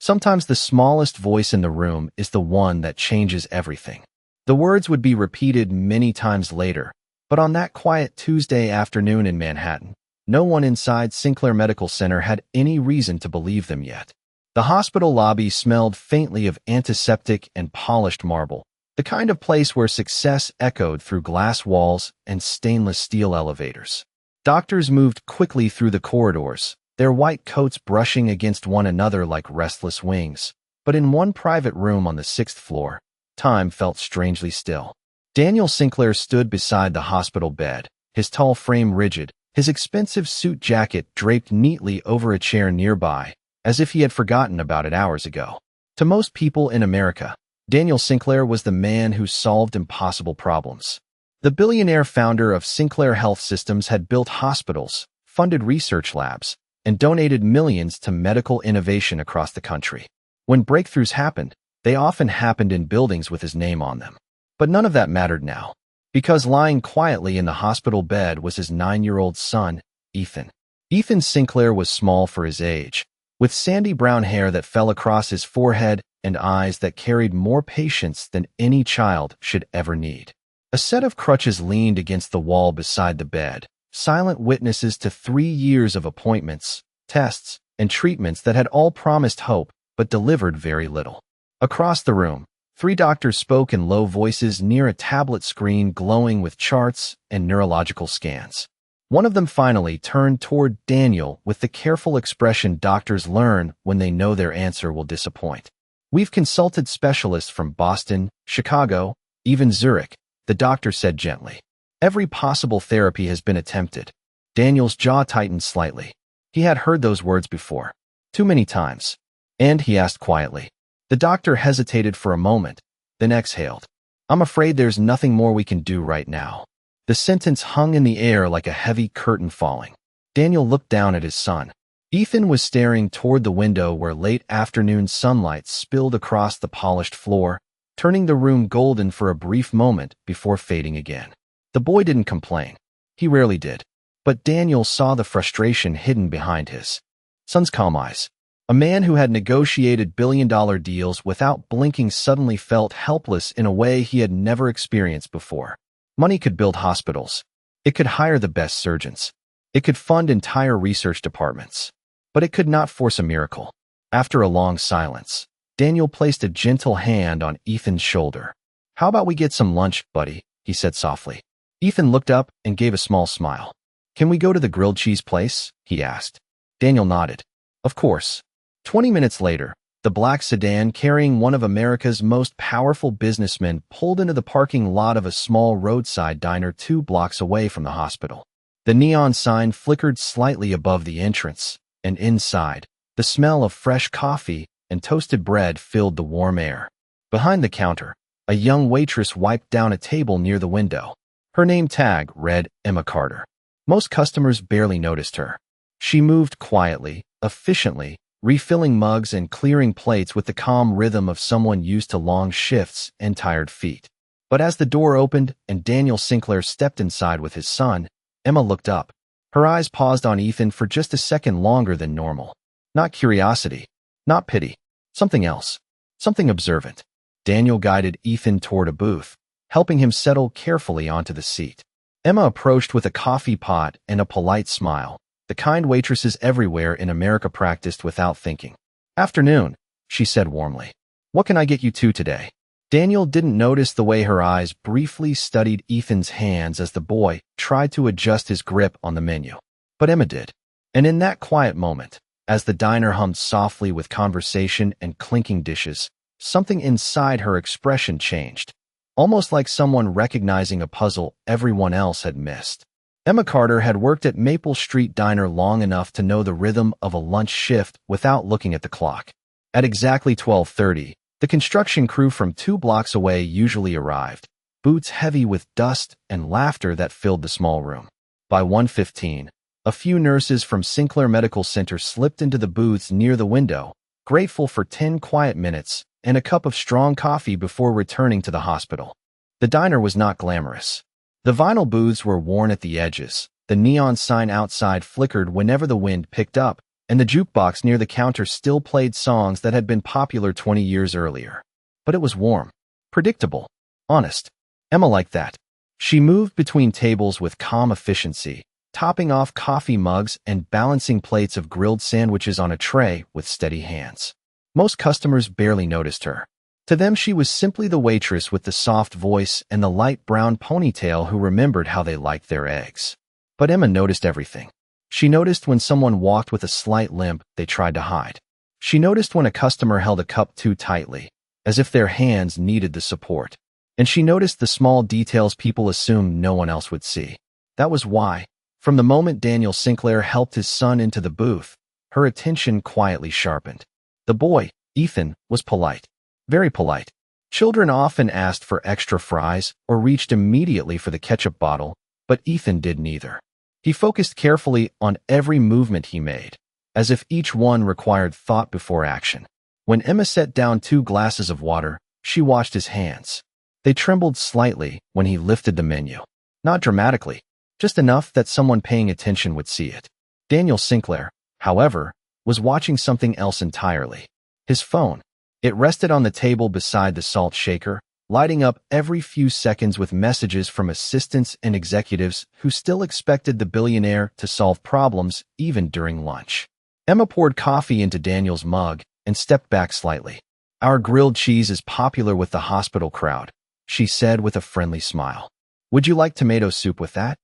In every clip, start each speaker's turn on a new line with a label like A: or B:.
A: Sometimes the smallest voice in the room is the one that changes everything. The words would be repeated many times later, but on that quiet Tuesday afternoon in Manhattan, no one inside Sinclair Medical Center had any reason to believe them yet. The hospital lobby smelled faintly of antiseptic and polished marble, the kind of place where success echoed through glass walls and stainless steel elevators. Doctors moved quickly through the corridors, their white coats brushing against one another like restless wings. But in one private room on the 6th floor, time felt strangely still. Daniel Sinclair stood beside the hospital bed, his tall frame rigid, his expensive suit jacket draped neatly over a chair nearby, as if he had forgotten about it hours ago. To most people in America, Daniel Sinclair was the man who solved impossible problems. The billionaire founder of Sinclair Health Systems had built hospitals, funded research labs, and donated millions to medical innovation across the country. When breakthroughs happened, they often happened in buildings with his name on them. But none of that mattered now, because lying quietly in the hospital bed was his 9-year-old son, Ethan. Ethan Sinclair was small for his age, with sandy brown hair that fell across his forehead and eyes that carried more patience than any child should ever need. A set of crutches leaned against the wall beside the bed, silent witnesses to 3 years of appointments, tests, and treatments that had all promised hope but delivered very little. Across the room, 3 doctors spoke in low voices near a tablet screen glowing with charts and neurological scans. One of them finally turned toward Daniel with the careful expression doctors learn when they know their answer will disappoint. "We've consulted specialists from Boston, Chicago, even Zurich," the doctor said gently. "Every possible therapy has been attempted." Daniel's jaw tightened slightly. He had heard those words before. Too many times. "And?" he asked quietly. The doctor hesitated for a moment, then exhaled. "I'm afraid there's nothing more we can do right now." The sentence hung in the air like a heavy curtain falling. Daniel looked down at his son. Ethan was staring toward the window where late afternoon sunlight spilled across the polished floor, turning the room golden for a brief moment before fading again. The boy didn't complain. He rarely did. But Daniel saw the frustration hidden behind his son's calm eyes. A man who had negotiated billion-dollar deals without blinking suddenly felt helpless in a way he had never experienced before. Money could build hospitals. It could hire the best surgeons. It could fund entire research departments. But it could not force a miracle. After a long silence, Daniel placed a gentle hand on Ethan's shoulder. "How about we get some lunch, buddy?" he said softly. Ethan looked up and gave a small smile. "Can we go to the grilled cheese place?" he asked. Daniel nodded. "Of course." 20 minutes later, the black sedan carrying one of America's most powerful businessmen pulled into the parking lot of a small roadside diner 2 blocks away from the hospital. The neon sign flickered slightly above the entrance, and inside, the smell of fresh coffee and toasted bread filled the warm air. Behind the counter, a young waitress wiped down a table near the window. Her name tag read Emma Carter. Most customers barely noticed her. She moved quietly, efficiently, refilling mugs and clearing plates with the calm rhythm of someone used to long shifts and tired feet. But as the door opened and Daniel Sinclair stepped inside with his son, Emma looked up. Her eyes paused on Ethan for just a second longer than normal. Not curiosity, not pity, something else, something observant. Daniel guided Ethan toward a booth, helping him settle carefully onto the seat. Emma approached with a coffee pot and a polite smile, the kind waitresses everywhere in America practiced without thinking. "Afternoon," she said warmly. "What can I get you two today?" Daniel didn't notice the way her eyes briefly studied Ethan's hands as the boy tried to adjust his grip on the menu. But Emma did. And in that quiet moment, as the diner hummed softly with conversation and clinking dishes, something inside her expression changed, almost like someone recognizing a puzzle everyone else had missed. Emma Carter had worked at Maple Street Diner long enough to know the rhythm of a lunch shift without looking at the clock. At exactly 12:30, the construction crew from 2 blocks away usually arrived, boots heavy with dust and laughter that filled the small room. By 1:15, a few nurses from Sinclair Medical Center slipped into the booths near the window, grateful for 10 quiet minutes and a cup of strong coffee before returning to the hospital. The diner was not glamorous. The vinyl booths were worn at the edges. The neon sign outside flickered whenever the wind picked up, and the jukebox near the counter still played songs that had been popular 20 years earlier. But it was warm, predictable, honest. Emma liked that. She moved between tables with calm efficiency, topping off coffee mugs and balancing plates of grilled sandwiches on a tray with steady hands. Most customers barely noticed her. To them, she was simply the waitress with the soft voice and the light brown ponytail who remembered how they liked their eggs. But Emma noticed everything. She noticed when someone walked with a slight limp they tried to hide. She noticed when a customer held a cup too tightly, as if their hands needed the support. And she noticed the small details people assumed no one else would see. That was why, from the moment Daniel Sinclair helped his son into the booth, her attention quietly sharpened. The boy, Ethan, was polite. Very polite. Children often asked for extra fries or reached immediately for the ketchup bottle, but Ethan did neither. He focused carefully on every movement he made, as if each one required thought before action. When Emma set down 2 glasses of water, she watched his hands. They trembled slightly when he lifted the menu. Not dramatically, just enough that someone paying attention would see it. Daniel Sinclair, however, was watching something else entirely. His phone. It rested on the table beside the salt shaker, lighting up every few seconds with messages from assistants and executives who still expected the billionaire to solve problems even during lunch. Emma poured coffee into Daniel's mug and stepped back slightly. "Our grilled cheese is popular with the hospital crowd," she said with a friendly smile. "Would you like tomato soup with that?"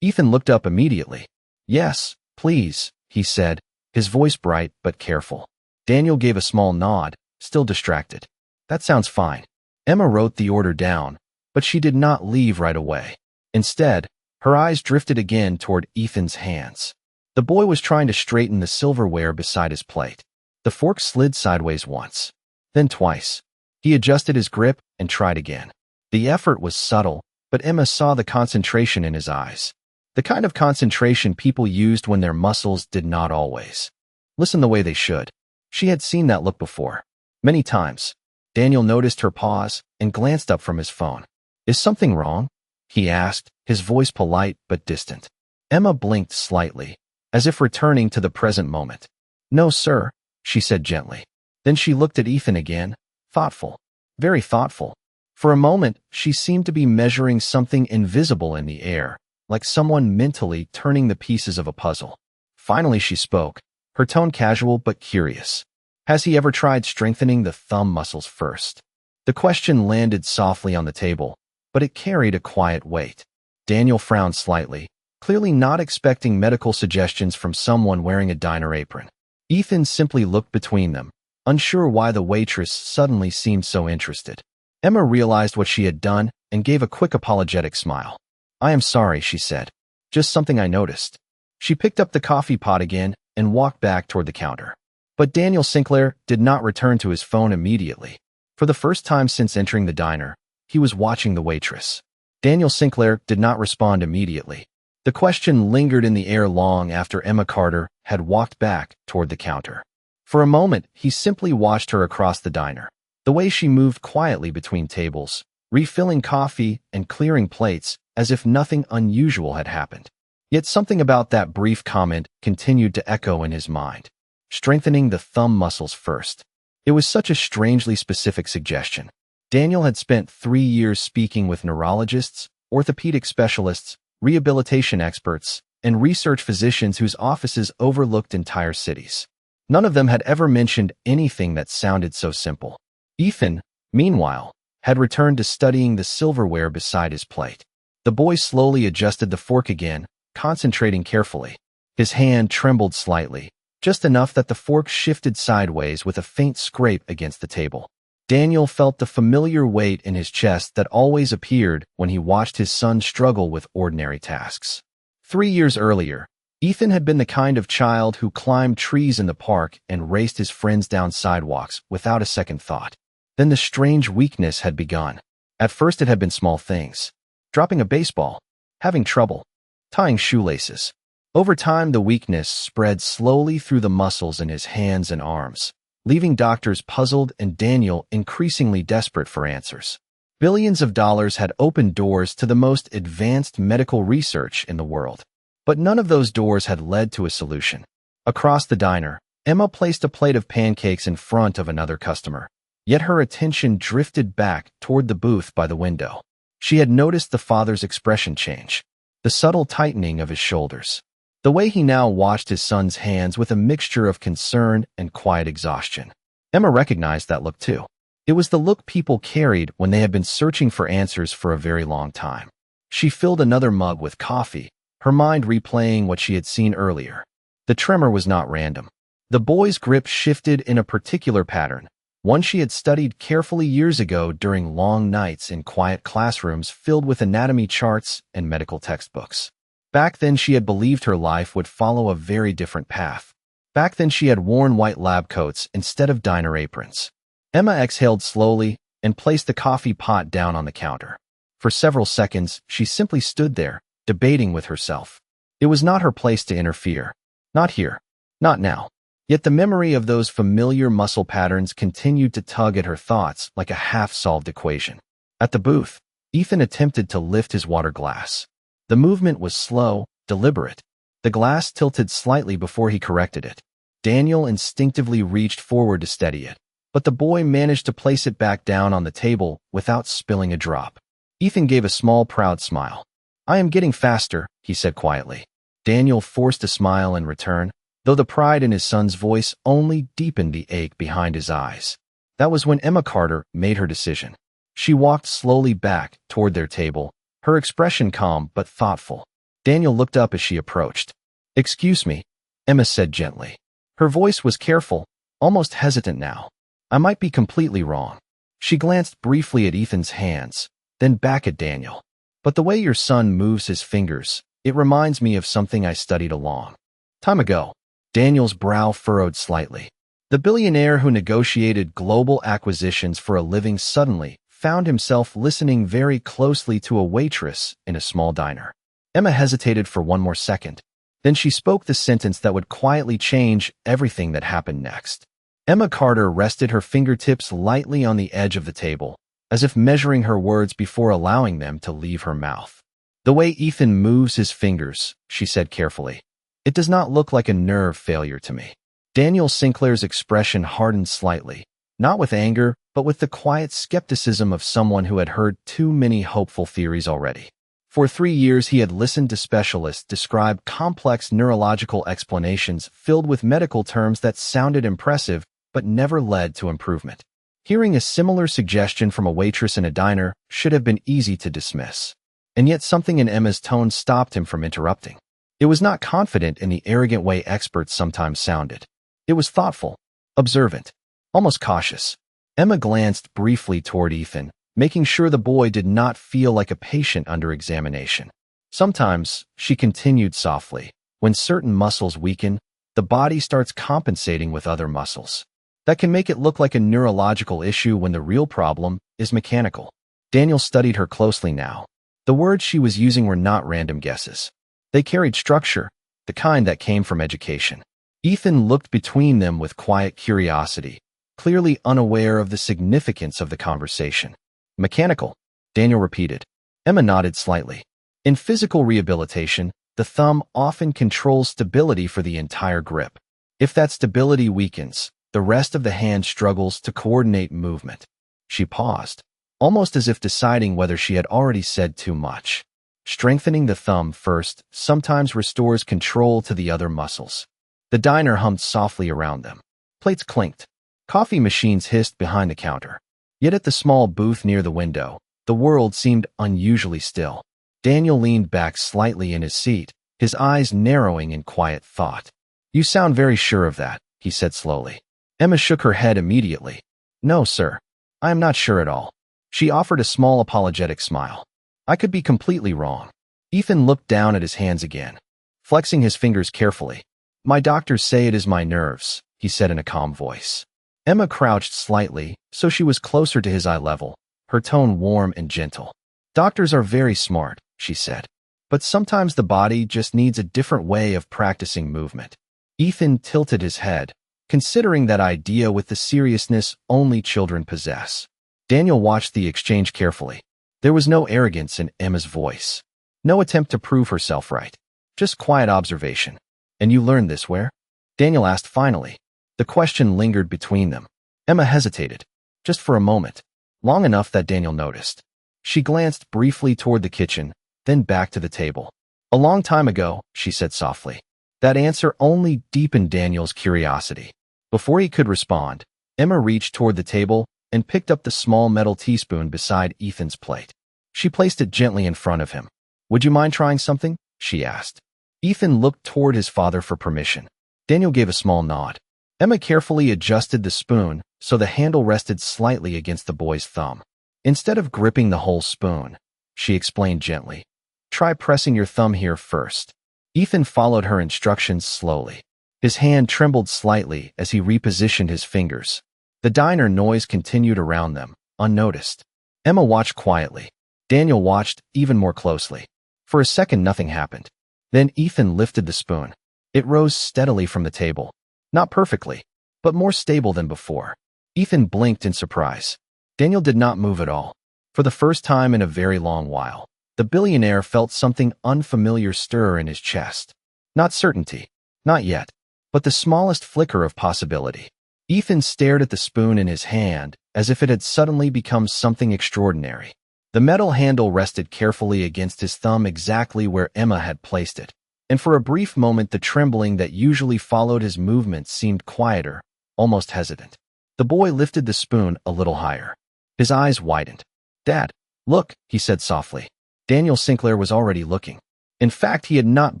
A: Ethan looked up immediately. "Yes, please," he said, his voice bright but careful. Daniel gave a small nod, still distracted. "That sounds fine." Emma wrote the order down, but she did not leave right away. Instead, her eyes drifted again toward Ethan's hands. The boy was trying to straighten the silverware beside his plate. The fork slid sideways once, then twice. He adjusted his grip and tried again. The effort was subtle, but Emma saw the concentration in his eyes. The kind of concentration people used when their muscles did not always listen the way they should. She had seen that look before. Many times. Daniel noticed her pause and glanced up from his phone. "Is something wrong?" he asked, his voice polite but distant. Emma blinked slightly, as if returning to the present moment. "No, sir," she said gently. Then she looked at Ethan again, thoughtful, very thoughtful. For a moment, she seemed to be measuring something invisible in the air, like someone mentally turning the pieces of a puzzle. Finally she spoke, her tone casual but curious. "Has he ever tried strengthening the thumb muscles first?" The question landed softly on the table, but it carried a quiet weight. Daniel frowned slightly, clearly not expecting medical suggestions from someone wearing a diner apron. Ethan simply looked between them, unsure why the waitress suddenly seemed so interested. Emma realized what she had done and gave a quick apologetic smile. "I am sorry," she said. "Just something I noticed." She picked up the coffee pot again and walked back toward the counter. But Daniel Sinclair did not return to his phone immediately. For the first time since entering the diner, he was watching the waitress. Daniel Sinclair did not respond immediately. The question lingered in the air long after Emma Carter had walked back toward the counter. For a moment, he simply watched her across the diner. The way she moved quietly between tables, refilling coffee and clearing plates as if nothing unusual had happened. Yet something about that brief comment continued to echo in his mind. Strengthening the thumb muscles first. It was such a strangely specific suggestion. Daniel had spent 3 years speaking with neurologists, orthopedic specialists, rehabilitation experts, and research physicians whose offices overlooked entire cities. None of them had ever mentioned anything that sounded so simple. Ethan, meanwhile, had returned to studying the silverware beside his plate. The boy slowly adjusted the fork again, concentrating carefully. His hand trembled slightly, just enough that the fork shifted sideways with a faint scrape against the table. Daniel felt the familiar weight in his chest that always appeared when he watched his son struggle with ordinary tasks. 3 years earlier, Ethan had been the kind of child who climbed trees in the park and raced his friends down sidewalks without a second thought. Then the strange weakness had begun. At first it had been small things. Dropping a baseball, having trouble, tying shoelaces. Over time, the weakness spread slowly through the muscles in his hands and arms, leaving doctors puzzled and Daniel increasingly desperate for answers. Billions of dollars had opened doors to the most advanced medical research in the world, but none of those doors had led to a solution. Across the diner, Emma placed a plate of pancakes in front of another customer. Yet her attention drifted back toward the booth by the window. She had noticed the father's expression change, the subtle tightening of his shoulders, the way he now watched his son's hands with a mixture of concern and quiet exhaustion. Emma recognized that look too. It was the look people carried when they had been searching for answers for a very long time. She filled another mug with coffee, her mind replaying what she had seen earlier. The tremor was not random. The boy's grip shifted in a particular pattern, one she had studied carefully years ago during long nights in quiet classrooms filled with anatomy charts and medical textbooks. Back then she had believed her life would follow a very different path. Back then she had worn white lab coats instead of diner aprons. Emma exhaled slowly and placed the coffee pot down on the counter. For several seconds, she simply stood there, debating with herself. It was not her place to interfere. Not here. Not now. Yet the memory of those familiar muscle patterns continued to tug at her thoughts like a half-solved equation. At the booth, Ethan attempted to lift his water glass. The movement was slow, deliberate. The glass tilted slightly before he corrected it. Daniel instinctively reached forward to steady it, but the boy managed to place it back down on the table without spilling a drop. Ethan gave a small, proud smile. "I am getting faster," he said quietly. Daniel forced a smile in return, though the pride in his son's voice only deepened the ache behind his eyes. That was when Emma Carter made her decision. She walked slowly back toward their table, her expression calm but thoughtful. Daniel looked up as she approached. "Excuse me," Emma said gently. Her voice was careful, almost hesitant now. "I might be completely wrong." She glanced briefly at Ethan's hands, then back at Daniel. "But the way your son moves his fingers, it reminds me of something I studied a long time ago." Daniel's brow furrowed slightly. The billionaire who negotiated global acquisitions for a living suddenly found himself listening very closely to a waitress in a small diner. Emma hesitated for one more second. Then she spoke the sentence that would quietly change everything that happened next. Emma Carter rested her fingertips lightly on the edge of the table, as if measuring her words before allowing them to leave her mouth. "The way Ethan moves his fingers," she said carefully, "it does not look like a nerve failure to me." Daniel Sinclair's expression hardened slightly, not with anger, but with the quiet skepticism of someone who had heard too many hopeful theories already. For 3 years he had listened to specialists describe complex neurological explanations filled with medical terms that sounded impressive but never led to improvement. Hearing a similar suggestion from a waitress in a diner should have been easy to dismiss. And yet something in Emma's tone stopped him from interrupting. It was not confident in the arrogant way experts sometimes sounded. It was thoughtful, observant, almost cautious. Emma glanced briefly toward Ethan, making sure the boy did not feel like a patient under examination. "Sometimes," she continued softly, "when certain muscles weaken, the body starts compensating with other muscles. That can make it look like a neurological issue when the real problem is mechanical." Daniel studied her closely now. The words she was using were not random guesses. They carried structure, the kind that came from education. Ethan looked between them with quiet curiosity, clearly unaware of the significance of the conversation. "Mechanical," Daniel repeated. Emma nodded slightly. In physical rehabilitation, the thumb often controls stability for the entire grip. If that stability weakens, the rest of the hand struggles to coordinate movement. She paused, almost as if deciding whether she had already said too much. Strengthening the thumb first sometimes restores control to the other muscles. The diner hummed softly around them. Plates clinked. Coffee machines hissed behind the counter. Yet at the small booth near the window, the world seemed unusually still. Daniel leaned back slightly in his seat, his eyes narrowing in quiet thought. "You sound very sure of that," he said slowly. Emma shook her head immediately. "No, sir. I am not sure at all." She offered a small apologetic smile. "I could be completely wrong." Ethan looked down at his hands again, flexing his fingers carefully. "My doctors say it is my nerves," he said in a calm voice. Emma crouched slightly, so she was closer to his eye level, her tone warm and gentle. "Doctors are very smart," she said. "But sometimes the body just needs a different way of practicing movement." Ethan tilted his head, considering that idea with the seriousness only children possess. Daniel watched the exchange carefully. There was no arrogance in Emma's voice. No attempt to prove herself right. Just quiet observation. "And you learned this where?" Daniel asked finally. The question lingered between them. Emma hesitated, just for a moment, long enough that Daniel noticed. She glanced briefly toward the kitchen, then back to the table. A long time ago, she said softly. That answer only deepened Daniel's curiosity. Before he could respond, Emma reached toward the table and picked up the small metal teaspoon beside Ethan's plate. She placed it gently in front of him. Would you mind trying something? She asked. Ethan looked toward his father for permission. Daniel gave a small nod. Emma carefully adjusted the spoon so the handle rested slightly against the boy's thumb. Instead of gripping the whole spoon, she explained gently, try pressing your thumb here first. Ethan followed her instructions slowly. His hand trembled slightly as he repositioned his fingers. The diner noise continued around them, unnoticed. Emma watched quietly. Daniel watched even more closely. For a second, nothing happened. Then Ethan lifted the spoon. It rose steadily from the table. Not perfectly, but more stable than before. Ethan blinked in surprise. Daniel did not move at all. For the first time in a very long while, the billionaire felt something unfamiliar stir in his chest. Not certainty, not yet, but the smallest flicker of possibility. Ethan stared at the spoon in his hand as if it had suddenly become something extraordinary. The metal handle rested carefully against his thumb exactly where Emma had placed it, and for a brief moment the trembling that usually followed his movements seemed quieter, almost hesitant. The boy lifted the spoon a little higher. His eyes widened. Dad, look, he said softly. Daniel Sinclair was already looking. In fact, he had not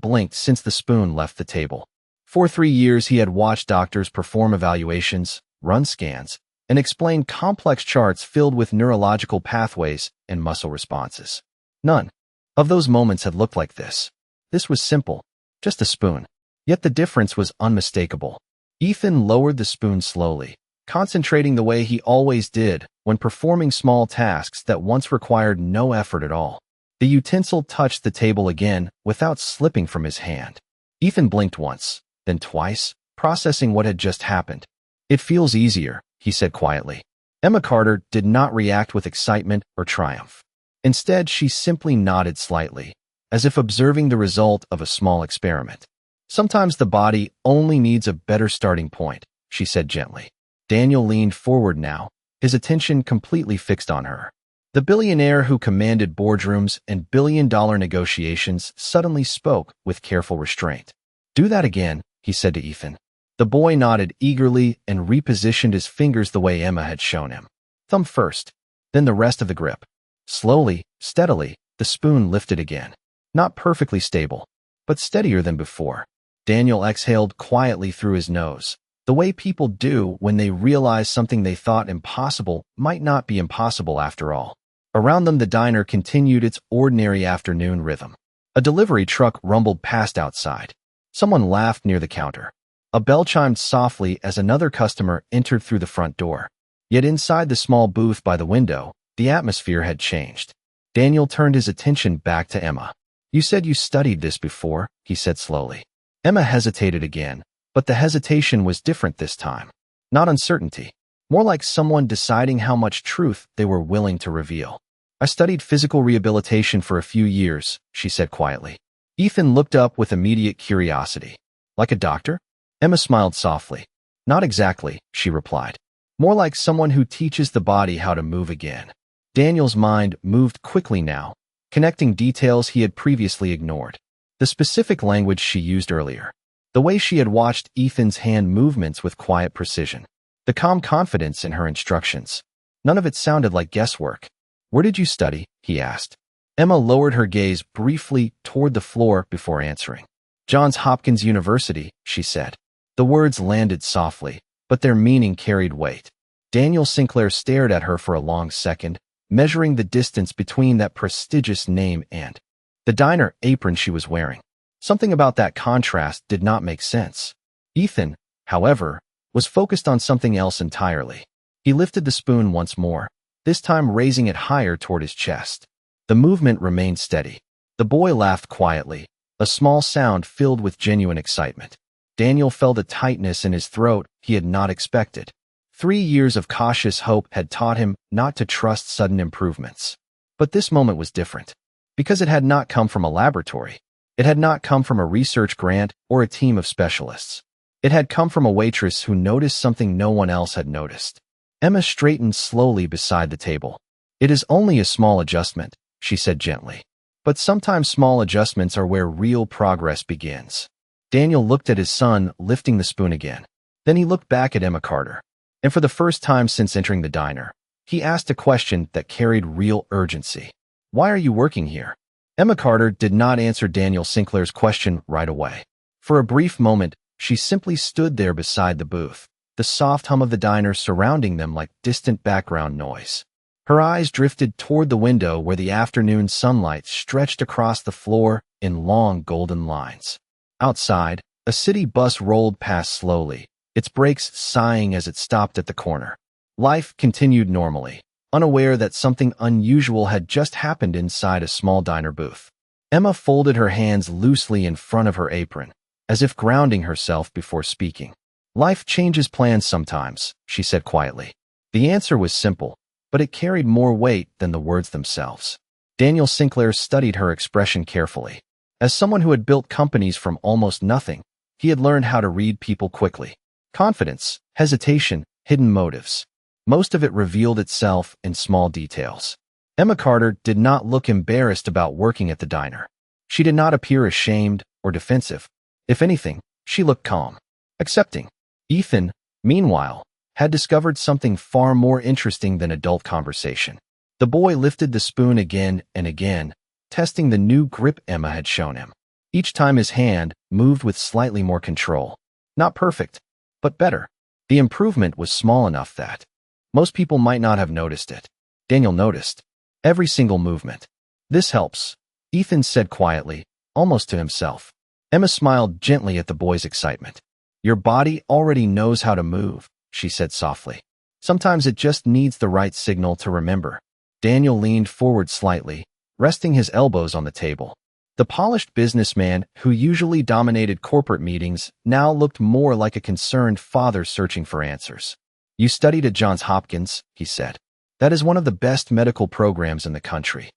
A: blinked since the spoon left the table. For 3 years he had watched doctors perform evaluations, run scans, and explain complex charts filled with neurological pathways and muscle responses. None of those moments had looked like this. This was simple, just a spoon. Yet the difference was unmistakable. Ethan lowered the spoon slowly, concentrating the way he always did when performing small tasks that once required no effort at all. The utensil touched the table again without slipping from his hand. Ethan blinked once, then twice, processing what had just happened. It feels easier, he said quietly. Emma Carter did not react with excitement or triumph. Instead, she simply nodded slightly, as if observing the result of a small experiment. Sometimes the body only needs a better starting point, she said gently. Daniel leaned forward now, his attention completely fixed on her. The billionaire who commanded boardrooms and billion-dollar negotiations suddenly spoke with careful restraint. Do that again, he said to Ethan. The boy nodded eagerly and repositioned his fingers the way Emma had shown him. Thumb first, then the rest of the grip. Slowly, steadily, the spoon lifted again. Not perfectly stable, but steadier than before. Daniel exhaled quietly through his nose, the way people do when they realize something they thought impossible might not be impossible after all. Around them, the diner continued its ordinary afternoon rhythm. A delivery truck rumbled past outside. Someone laughed near the counter. A bell chimed softly as another customer entered through the front door. Yet inside the small booth by the window, the atmosphere had changed. Daniel turned his attention back to Emma. You said you studied this before, he said slowly. Emma hesitated again, but the hesitation was different this time. Not uncertainty, more like someone deciding how much truth they were willing to reveal. I studied physical rehabilitation for a few years, she said quietly. Ethan looked up with immediate curiosity. Like a doctor? Emma smiled softly. Not exactly, she replied. More like someone who teaches the body how to move again. Daniel's mind moved quickly now, connecting details he had previously ignored. The specific language she used earlier. The way she had watched Ethan's hand movements with quiet precision. The calm confidence in her instructions. None of it sounded like guesswork. Where did you study? He asked. Emma lowered her gaze briefly toward the floor before answering. Johns Hopkins University, she said. The words landed softly, but their meaning carried weight. Daniel Sinclair stared at her for a long second, measuring the distance between that prestigious name and the diner apron she was wearing. Something about that contrast did not make sense. Ethan, however, was focused on something else entirely. He lifted the spoon once more, this time raising it higher toward his chest. The movement remained steady. The boy laughed quietly, a small sound filled with genuine excitement. Daniel felt a tightness in his throat he had not expected. 3 years of cautious hope had taught him not to trust sudden improvements. But this moment was different, because it had not come from a laboratory. It had not come from a research grant or a team of specialists. It had come from a waitress who noticed something no one else had noticed. Emma straightened slowly beside the table. "It is only a small adjustment," she said gently. "But sometimes small adjustments are where real progress begins." Daniel looked at his son, lifting the spoon again. Then he looked back at Emma Carter. And for the first time since entering the diner, he asked a question that carried real urgency. "Why are you working here?" Emma Carter did not answer Daniel Sinclair's question right away. For a brief moment, she simply stood there beside the booth, the soft hum of the diner surrounding them like distant background noise. Her eyes drifted toward the window where the afternoon sunlight stretched across the floor in long golden lines. Outside, a city bus rolled past slowly, its brakes sighing as it stopped at the corner. Life continued normally, unaware that something unusual had just happened inside a small diner booth. Emma folded her hands loosely in front of her apron, as if grounding herself before speaking. "Life changes plans sometimes," she said quietly. The answer was simple, but it carried more weight than the words themselves. Daniel Sinclair studied her expression carefully. As someone who had built companies from almost nothing, he had learned how to read people quickly. Confidence, hesitation, hidden motives. Most of it revealed itself in small details. Emma Carter did not look embarrassed about working at the diner. She did not appear ashamed or defensive. If anything, she looked calm, accepting. Ethan, meanwhile, had discovered something far more interesting than adult conversation. The boy lifted the spoon again and again, testing the new grip Emma had shown him. Each time his hand moved with slightly more control. Not perfect, but better. The improvement was small enough that most people might not have noticed it. Daniel noticed every single movement. "This helps," Ethan said quietly, almost to himself. Emma smiled gently at the boy's excitement. "Your body already knows how to move," she said softly. "Sometimes it just needs the right signal to remember." Daniel leaned forward slightly, resting his elbows on the table. The polished businessman who usually dominated corporate meetings now looked more like a concerned father searching for answers. "You studied at Johns Hopkins," he said. "That is one of the best medical programs in the country."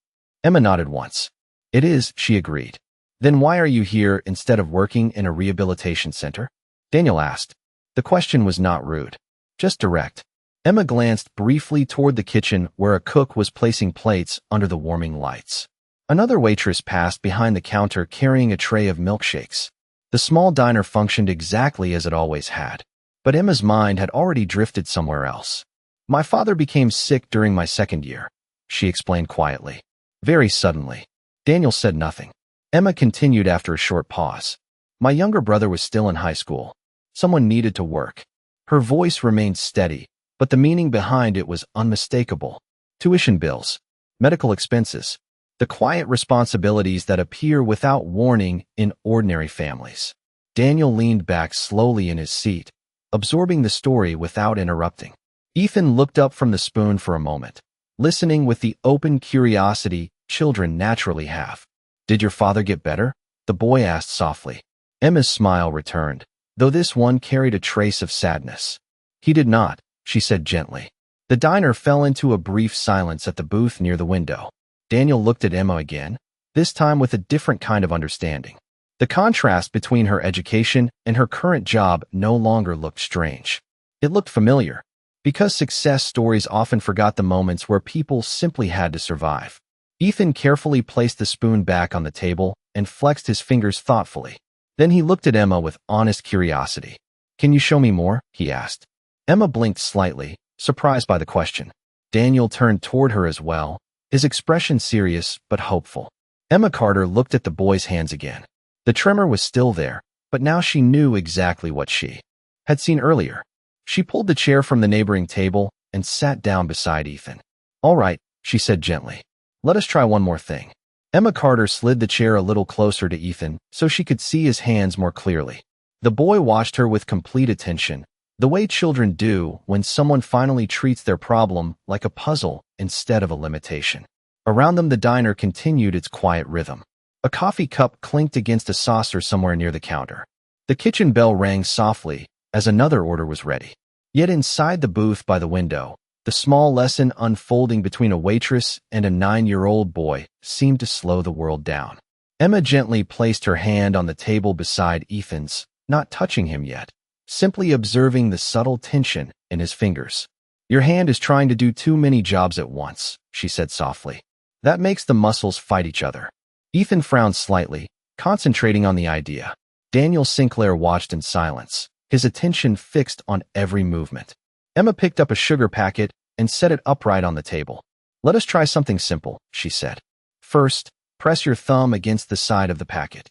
A: Emma nodded once. "It is," she agreed. "Then why are you here instead of working in a rehabilitation center?" Daniel asked. The question was not rude, just direct. Emma glanced briefly toward the kitchen where a cook was placing plates under the warming lights. Another waitress passed behind the counter carrying a tray of milkshakes. The small diner functioned exactly as it always had, but Emma's mind had already drifted somewhere else. "My father became sick during my second year," she explained quietly. Very suddenly. Daniel said nothing. Emma continued after a short pause. "My younger brother was still in high school. Someone needed to work." Her voice remained steady, but the meaning behind it was unmistakable. Tuition bills, medical expenses, the quiet responsibilities that appear without warning in ordinary families. Daniel leaned back slowly in his seat, absorbing the story without interrupting. Ethan looked up from the spoon for a moment, listening with the open curiosity children naturally have. "Did your father get better?" the boy asked softly. Emma's smile returned, though this one carried a trace of sadness. "He did not," she said gently. The diner fell into a brief silence at the booth near the window. Daniel looked at Emma again, this time with a different kind of understanding. The contrast between her education and her current job no longer looked strange. It looked familiar, because success stories often forgot the moments where people simply had to survive. Ethan carefully placed the spoon back on the table and flexed his fingers thoughtfully. Then he looked at Emma with honest curiosity. "Can you show me more?" he asked. Emma blinked slightly, surprised by the question. Daniel turned toward her as well, his expression serious but hopeful. Emma Carter looked at the boy's hands again. The tremor was still there, but now she knew exactly what she had seen earlier. She pulled the chair from the neighboring table and sat down beside Ethan. "All right," she said gently. "Let us try one more thing." Emma Carter slid the chair a little closer to Ethan so she could see his hands more clearly. The boy watched her with complete attention, the way children do when someone finally treats their problem like a puzzle instead of a limitation. Around them, the diner continued its quiet rhythm. A coffee cup clinked against a saucer somewhere near the counter. The kitchen bell rang softly as another order was ready. Yet inside the booth by the window, the small lesson unfolding between a waitress and a 9-year-old boy seemed to slow the world down. Emma gently placed her hand on the table beside Ethan's, not touching him yet, simply observing the subtle tension in his fingers. Your hand is trying to do too many jobs at once, she said softly. That makes the muscles fight each other. Ethan frowned slightly, concentrating on the idea. Daniel Sinclair watched in silence, his attention fixed on every movement. Emma picked up a sugar packet and set it upright on the table. Let us try something simple, she said. First, press your thumb against the side of the packet.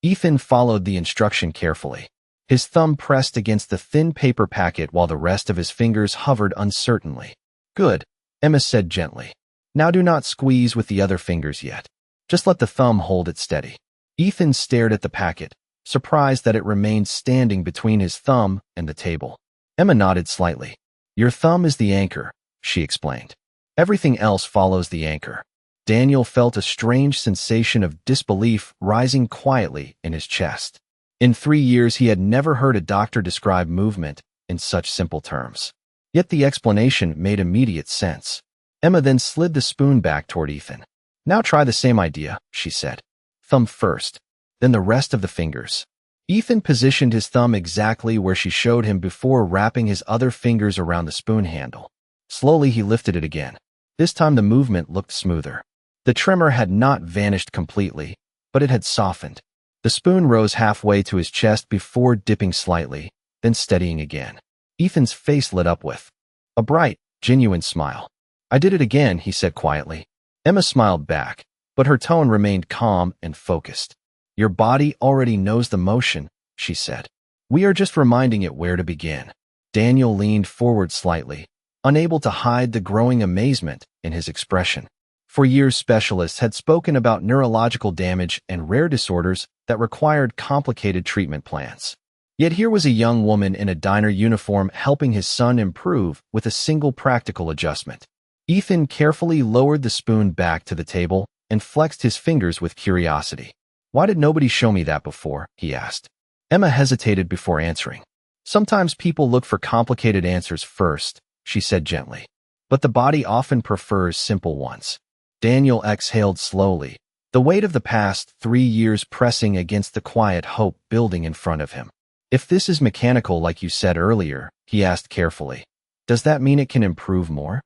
A: Ethan followed the instruction carefully. His thumb pressed against the thin paper packet while the rest of his fingers hovered uncertainly. Good, Emma said gently. Now do not squeeze with the other fingers yet. Just let the thumb hold it steady. Ethan stared at the packet, surprised that it remained standing between his thumb and the table. Emma nodded slightly. Your thumb is the anchor, she explained. Everything else follows the anchor. Daniel felt a strange sensation of disbelief rising quietly in his chest. In 3 years, he had never heard a doctor describe movement in such simple terms. Yet the explanation made immediate sense. Emma then slid the spoon back toward Ethan. Now try the same idea, she said. Thumb first, then the rest of the fingers. Ethan positioned his thumb exactly where she showed him before wrapping his other fingers around the spoon handle. Slowly he lifted it again. This time the movement looked smoother. The tremor had not vanished completely, but it had softened. The spoon rose halfway to his chest before dipping slightly, then steadying again. Ethan's face lit up with a bright, genuine smile. I did it again, he said quietly. Emma smiled back, but her tone remained calm and focused. Your body already knows the motion, she said. We are just reminding it where to begin. Daniel leaned forward slightly, unable to hide the growing amazement in his expression. For years, specialists had spoken about neurological damage and rare disorders that required complicated treatment plans. Yet here was a young woman in a diner uniform helping his son improve with a single practical adjustment. Ethan carefully lowered the spoon back to the table and flexed his fingers with curiosity. Why did nobody show me that before? He asked. Emma hesitated before answering. Sometimes people look for complicated answers first, she said gently. But the body often prefers simple ones. Daniel exhaled slowly, the weight of the past 3 years pressing against the quiet hope building in front of him. If this is mechanical like you said earlier, he asked carefully, does that mean it can improve more?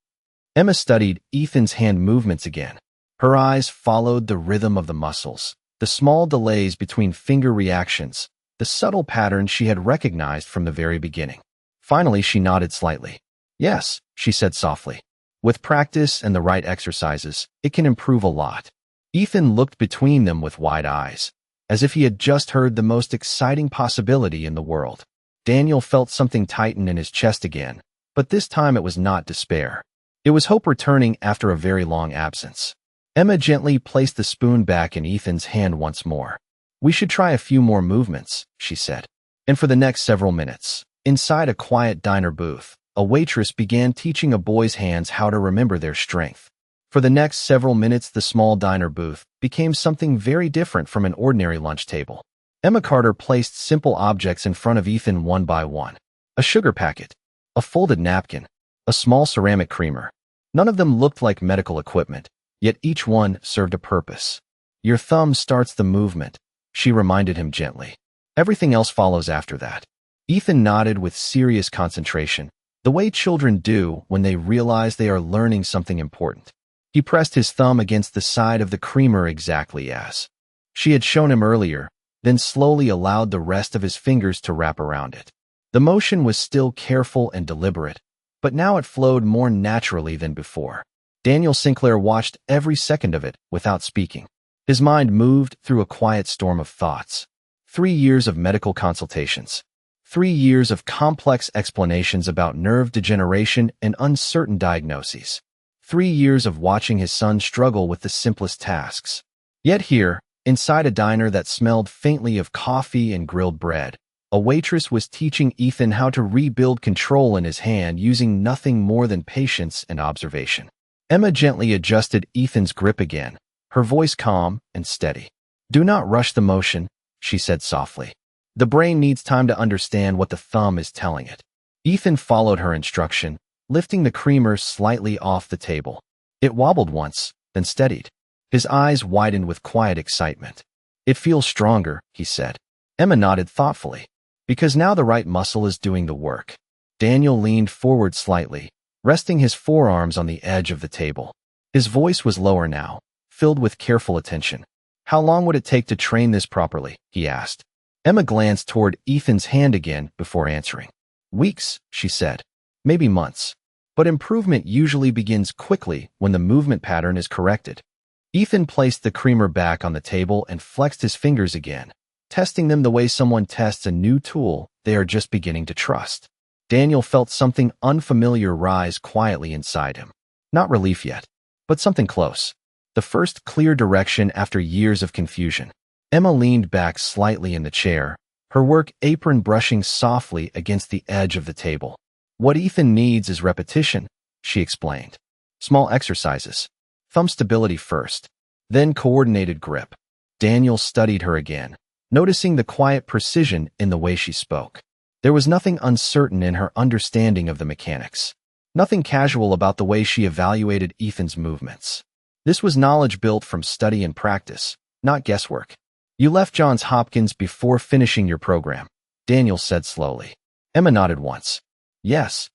A: Emma studied Ethan's hand movements again. Her eyes followed the rhythm of the muscles, the small delays between finger reactions, the subtle patterns she had recognized from the very beginning. Finally, she nodded slightly. Yes, she said softly. With practice and the right exercises, it can improve a lot. Ethan looked between them with wide eyes, as if he had just heard the most exciting possibility in the world. Daniel felt something tighten in his chest again, but this time it was not despair. It was hope returning after a very long absence. Emma gently placed the spoon back in Ethan's hand once more. We should try a few more movements, she said. And for the next several minutes, inside a quiet diner booth, a waitress began teaching a boy's hands how to remember their strength. For the next several minutes, the small diner booth became something very different from an ordinary lunch table. Emma Carter placed simple objects in front of Ethan one by one. A sugar packet, a folded napkin, a small ceramic creamer. None of them looked like medical equipment, yet each one served a purpose. Your thumb starts the movement, she reminded him gently. Everything else follows after that. Ethan nodded with serious concentration, the way children do when they realize they are learning something important. He pressed his thumb against the side of the creamer exactly as she had shown him earlier, then slowly allowed the rest of his fingers to wrap around it. The motion was still careful and deliberate, but now it flowed more naturally than before. Daniel Sinclair watched every second of it without speaking. His mind moved through a quiet storm of thoughts. 3 years of medical consultations. 3 years of complex explanations about nerve degeneration and uncertain diagnoses. 3 years of watching his son struggle with the simplest tasks. Yet here, inside a diner that smelled faintly of coffee and grilled bread, a waitress was teaching Ethan how to rebuild control in his hand using nothing more than patience and observation. Emma gently adjusted Ethan's grip again, her voice calm and steady. Do not rush the motion, she said softly. The brain needs time to understand what the thumb is telling it. Ethan followed her instruction, lifting the creamer slightly off the table. It wobbled once, then steadied. His eyes widened with quiet excitement. It feels stronger, he said. Emma nodded thoughtfully. Because now the right muscle is doing the work. Daniel leaned forward slightly, resting his forearms on the edge of the table. His voice was lower now, filled with careful attention. How long would it take to train this properly? He asked. Emma glanced toward Ethan's hand again before answering. Weeks, she said. Maybe months. But improvement usually begins quickly when the movement pattern is corrected. Ethan placed the creamer back on the table and flexed his fingers again, testing them the way someone tests a new tool they are just beginning to trust. Daniel felt something unfamiliar rise quietly inside him. Not relief yet, but something close. The first clear direction after years of confusion. Emma leaned back slightly in the chair, her work apron brushing softly against the edge of the table. What Ethan needs is repetition, she explained. Small exercises. Thumb stability first, then coordinated grip. Daniel studied her again, noticing the quiet precision in the way she spoke. There was nothing uncertain in her understanding of the mechanics. Nothing casual about the way she evaluated Ethan's movements. This was knowledge built from study and practice, not guesswork. You left Johns Hopkins before finishing your program, Daniel said slowly. Emma nodded once. Yes.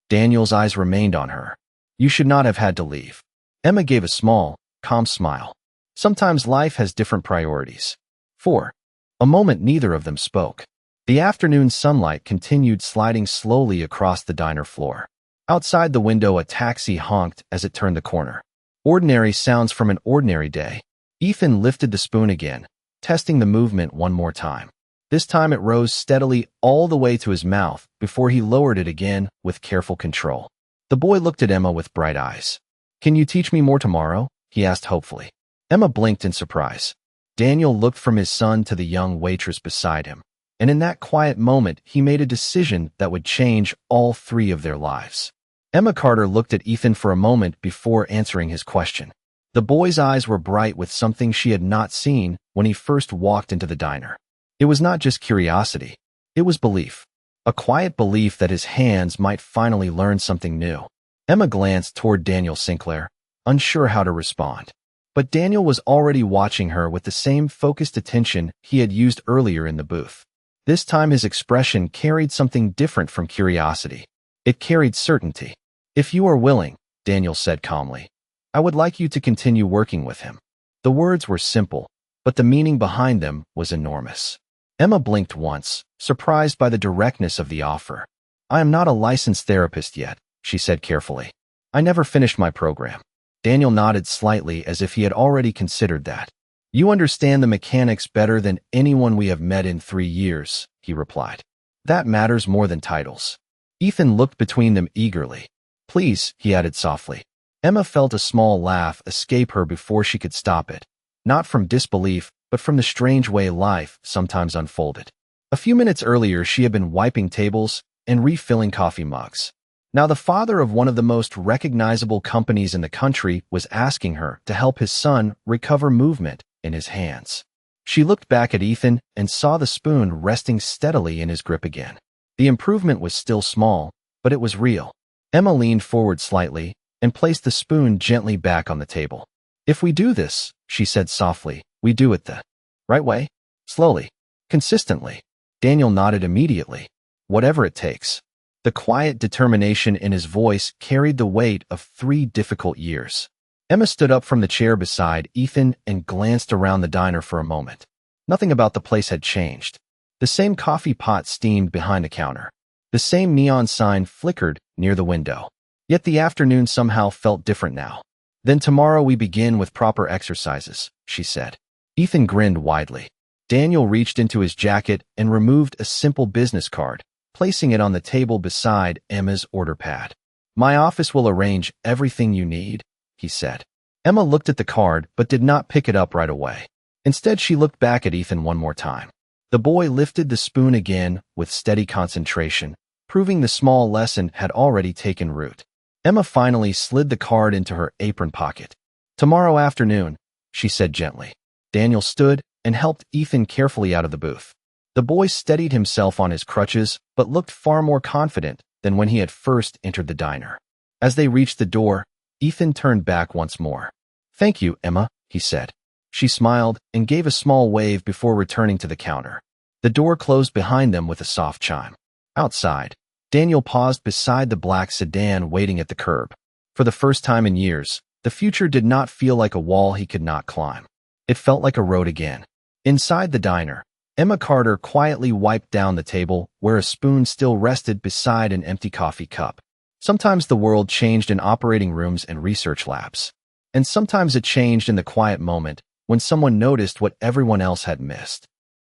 A: Daniel's eyes remained on her. You should not have had to leave. Emma gave a small, calm smile. Sometimes life has different priorities. For a moment, neither of them spoke. The afternoon sunlight continued sliding slowly across the diner floor. Outside the window, a taxi honked as it turned the corner. Ordinary sounds from an ordinary day. Ethan lifted the spoon again, testing the movement one more time. This time it rose steadily all the way to his mouth before he lowered it again with careful control. The boy looked at Emma with bright eyes. Can you teach me more tomorrow? He asked hopefully. Emma blinked in surprise. Daniel looked from his son to the young waitress beside him, and in that quiet moment he made a decision that would change all three of their lives. Emma Carter looked at Ethan for a moment before answering his question. The boy's eyes were bright with something she had not seen when he first walked into the diner. It was not just curiosity. It was belief. A quiet belief that his hands might finally learn something new. Emma glanced toward Daniel Sinclair, unsure how to respond. But Daniel was already watching her with the same focused attention he had used earlier in the booth. This time his expression carried something different from curiosity. It carried certainty. If you are willing, Daniel said calmly, I would like you to continue working with him. The words were simple, but the meaning behind them was enormous. Emma blinked once, surprised by the directness of the offer. I am not a licensed therapist yet, she said carefully. I never finished my program. Daniel nodded slightly as if he had already considered that. You understand the mechanics better than anyone we have met in 3 years, he replied. That matters more than titles. Ethan looked between them eagerly. Please, he added softly. Emma felt a small laugh escape her before she could stop it. Not from disbelief, but from the strange way life sometimes unfolded. A few minutes earlier, she had been wiping tables and refilling coffee mugs. Now the father of one of the most recognizable companies in the country was asking her to help his son recover movement in his hands. She looked back at Ethan and saw the spoon resting steadily in his grip again. The improvement was still small, but it was real. Emma leaned forward slightly and placed the spoon gently back on the table. If we do this, she said softly, we do it the right way, slowly, consistently. Daniel nodded immediately. Whatever it takes. The quiet determination in his voice carried the weight of 3 difficult years. Emma stood up from the chair beside Ethan and glanced around the diner for a moment. Nothing about the place had changed. The same coffee pot steamed behind the counter. The same neon sign flickered near the window. Yet the afternoon somehow felt different now. Then tomorrow we begin with proper exercises, she said. Ethan grinned widely. Daniel reached into his jacket and removed a simple business card, placing it on the table beside Emma's order pad. My office will arrange everything you need, he said. Emma looked at the card but did not pick it up right away. Instead, she looked back at Ethan one more time. The boy lifted the spoon again with steady concentration, proving the small lesson had already taken root. Emma finally slid the card into her apron pocket. Tomorrow afternoon, she said gently. Daniel stood and helped Ethan carefully out of the booth. The boy steadied himself on his crutches but looked far more confident than when he had first entered the diner. As they reached the door, Ethan turned back once more. Thank you, Emma, he said. She smiled and gave a small wave before returning to the counter. The door closed behind them with a soft chime. Outside, Daniel paused beside the black sedan waiting at the curb. For the first time in years, the future did not feel like a wall he could not climb. It felt like a road again. Inside the diner, Emma Carter quietly wiped down the table where a spoon still rested beside an empty coffee cup. Sometimes the world changed in operating rooms and research labs. And sometimes it changed in the quiet moment when someone noticed what everyone else had missed.